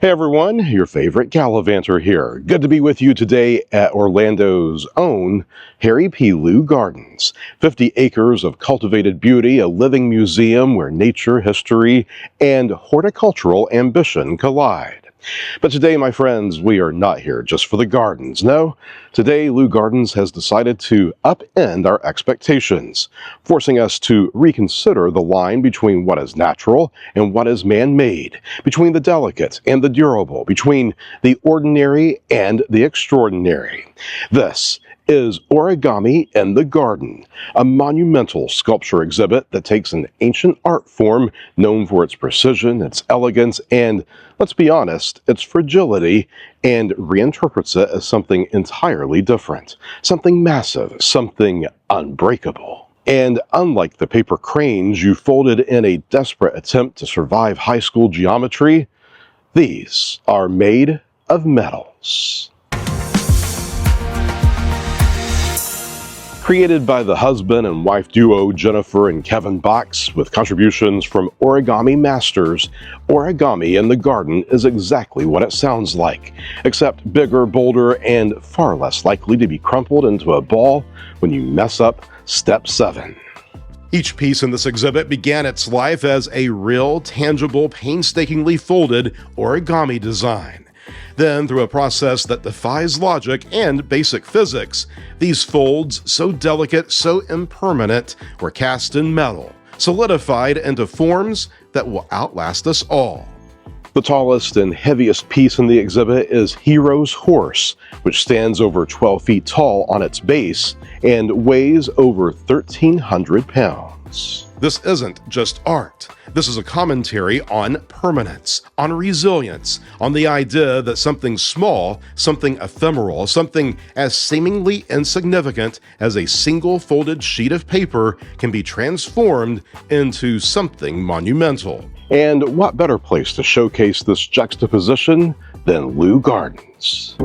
Hey everyone, your favorite Gallivanter here. Good to be with you today at Orlando's own Harry P. Leu Gardens. 50 acres of cultivated beauty, a living museum where nature, history, and horticultural ambition collide. But today, my friends, we are not here just for the gardens. No, today Leu Gardens has decided to upend our expectations, forcing us to reconsider the line between what is natural and what is man-made, between the delicate and the durable, between the ordinary and the extraordinary. This is Origami in the Garden, a monumental sculpture exhibit that takes an ancient art form known for its precision, its elegance, and, let's be honest, its fragility, and reinterprets it as something entirely different, something massive, something unbreakable. And unlike the paper cranes you folded in a desperate attempt to survive high school geometry, these are made of metals. Created by the husband and wife duo Jennifer and Kevin Box with contributions from Origami Masters, Origami in the Garden is exactly what it sounds like, except bigger, bolder, and far less likely to be crumpled into a ball when you mess up Step 7. Each piece in this exhibit began its life as a real, tangible, painstakingly folded origami design. Then, through a process that defies logic and basic physics, these folds, so delicate, so impermanent, were cast in metal, solidified into forms that will outlast us all. The tallest and heaviest piece in the exhibit is Hero's Horse, which stands over 12 feet tall on its base and weighs over 1,300 pounds. This isn't just art. This is a commentary on permanence, on resilience, on the idea that something small, something ephemeral, something as seemingly insignificant as a single folded sheet of paper can be transformed into something monumental. And what better place to showcase this juxtaposition than Leu Gardens?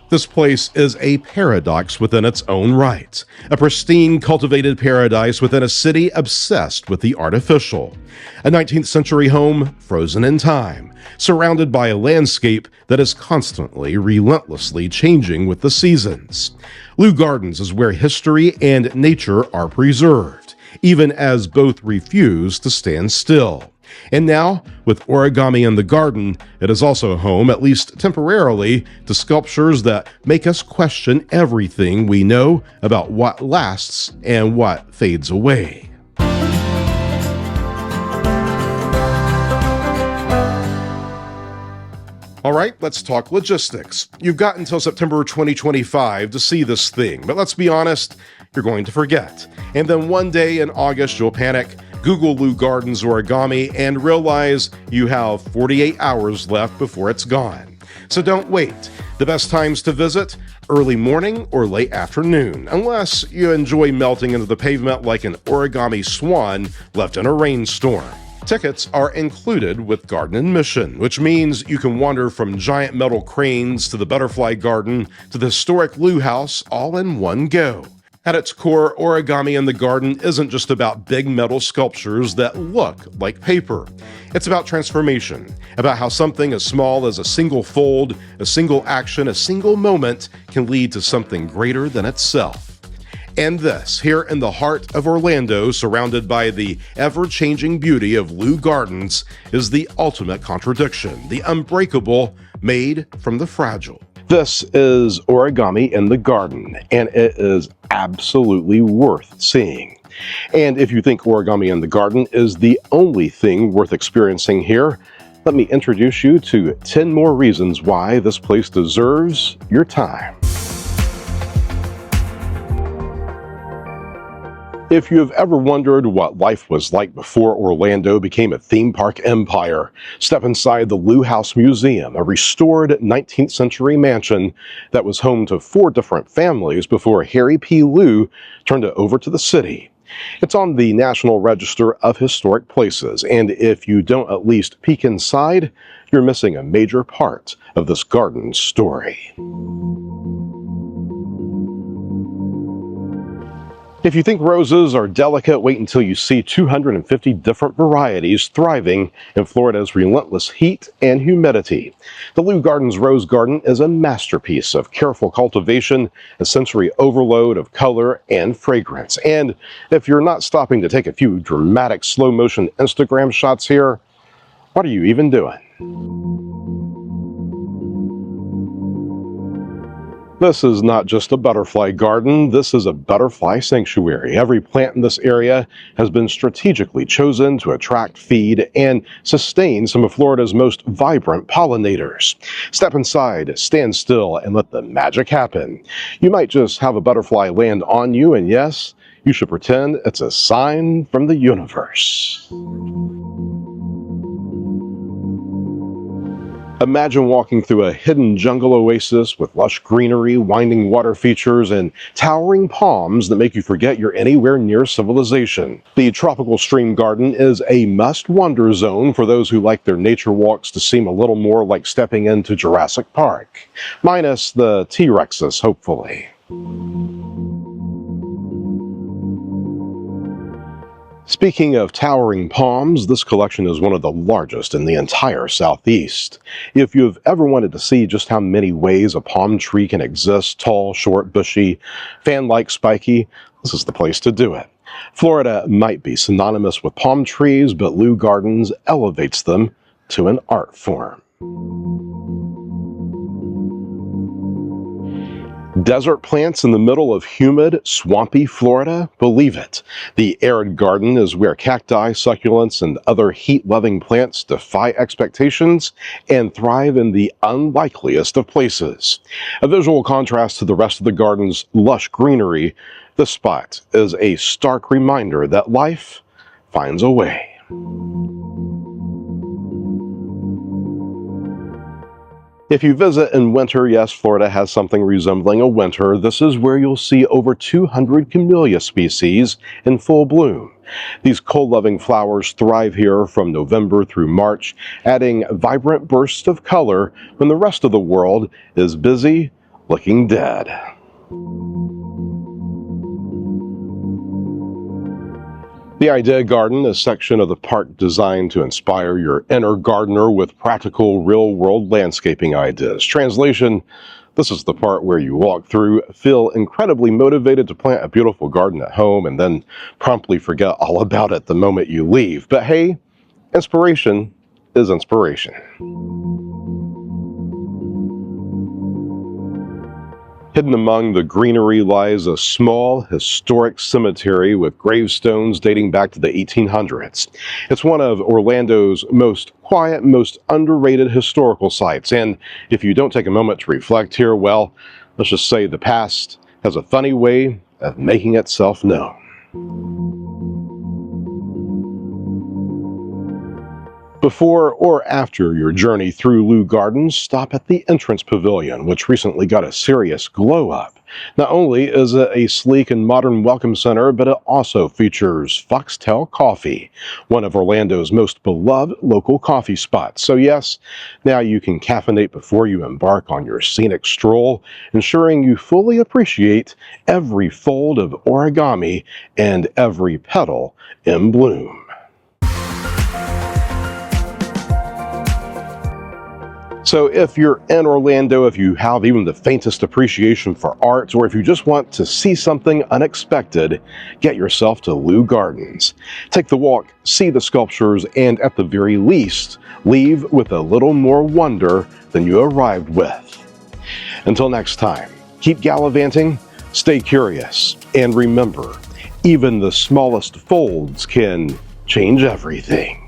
This place is a paradox within its own right, a pristine, cultivated paradise within a city obsessed with the artificial. A 19th century home frozen in time, surrounded by a landscape that is constantly, relentlessly changing with the seasons. Leu Gardens is where history and nature are preserved, even as both refuse to stand still. And now, with Origami in the Garden, it is also home, at least temporarily, to sculptures that make us question everything we know about what lasts and what fades away. All right, let's talk logistics. You've got until September 2025 to see this thing, but let's be honest, you're going to forget. And then one day in August, you'll panic, Google Leu Gardens Origami, and realize you have 48 hours left before it's gone. So don't wait. The best times to visit? Early morning or late afternoon, unless you enjoy melting into the pavement like an origami swan left in a rainstorm. Tickets are included with garden admission, which means you can wander from giant metal cranes to the butterfly garden to the historic Leu House all in one go. At its core, Origami in the Garden isn't just about big metal sculptures that look like paper. It's about transformation, about how something as small as a single fold, a single action, a single moment can lead to something greater than itself. And this, here in the heart of Orlando, surrounded by the ever-changing beauty of Leu Gardens, is the ultimate contradiction, the unbreakable made from the fragile. This is Origami in the Garden, and it is absolutely worth seeing. And if you think Origami in the Garden is the only thing worth experiencing here, let me introduce you to 10 more reasons why this place deserves your time. If you have ever wondered what life was like before Orlando became a theme park empire, step inside the Leu House Museum, a restored 19th century mansion that was home to 4 different families before Harry P. Leu turned it over to the city. It's on the National Register of Historic Places, and if you don't at least peek inside, you're missing a major part of this garden's story. If you think roses are delicate, wait until you see 250 different varieties thriving in Florida's relentless heat and humidity. The Leu Gardens Rose Garden is a masterpiece of careful cultivation, a sensory overload of color and fragrance. And if you're not stopping to take a few dramatic slow-motion Instagram shots here, what are you even doing? This is not just a butterfly garden, this is a butterfly sanctuary. Every plant in this area has been strategically chosen to attract, feed, and sustain some of Florida's most vibrant pollinators. Step inside, stand still, and let the magic happen. You might just have a butterfly land on you, and yes, you should pretend it's a sign from the universe. Imagine walking through a hidden jungle oasis with lush greenery, winding water features, and towering palms that make you forget you're anywhere near civilization. The Tropical Stream Garden is a must-wander zone for those who like their nature walks to seem a little more like stepping into Jurassic Park. Minus the T-Rexes, hopefully. Speaking of towering palms, this collection is one of the largest in the entire Southeast. If you've ever wanted to see just how many ways a palm tree can exist, tall, short, bushy, fan-like, spiky, this is the place to do it. Florida might be synonymous with palm trees, but Leu Gardens elevates them to an art form. Desert plants in the middle of humid, swampy Florida? Believe it. The arid garden is where cacti, succulents, and other heat-loving plants defy expectations and thrive in the unlikeliest of places. A visual contrast to the rest of the garden's lush greenery, this spot is a stark reminder that life finds a way. If you visit in winter, yes, Florida has something resembling a winter. This is where you'll see over 200 camellia species in full bloom. These cold-loving flowers thrive here from November through March, adding vibrant bursts of color when the rest of the world is busy looking dead. The Idea Garden, a section of the park designed to inspire your inner gardener with practical, real-world landscaping ideas. Translation, this is the part where you walk through, feel incredibly motivated to plant a beautiful garden at home, and then promptly forget all about it the moment you leave. But hey, inspiration is inspiration. Hidden among the greenery lies a small, historic cemetery with gravestones dating back to the 1800s. It's one of Orlando's most quiet, most underrated historical sites, and if you don't take a moment to reflect here, well, let's just say the past has a funny way of making itself known. Before or after your journey through Leu Gardens, stop at the entrance pavilion, which recently got a serious glow-up. Not only is it a sleek and modern welcome center, but it also features Foxtail Coffee, one of Orlando's most beloved local coffee spots. So yes, now you can caffeinate before you embark on your scenic stroll, ensuring you fully appreciate every fold of origami and every petal in bloom. So if you're in Orlando, if you have even the faintest appreciation for art, or if you just want to see something unexpected, get yourself to Leu Gardens. Take the walk, see the sculptures, and at the very least, leave with a little more wonder than you arrived with. Until next time, keep gallivanting, stay curious, and remember, even the smallest folds can change everything.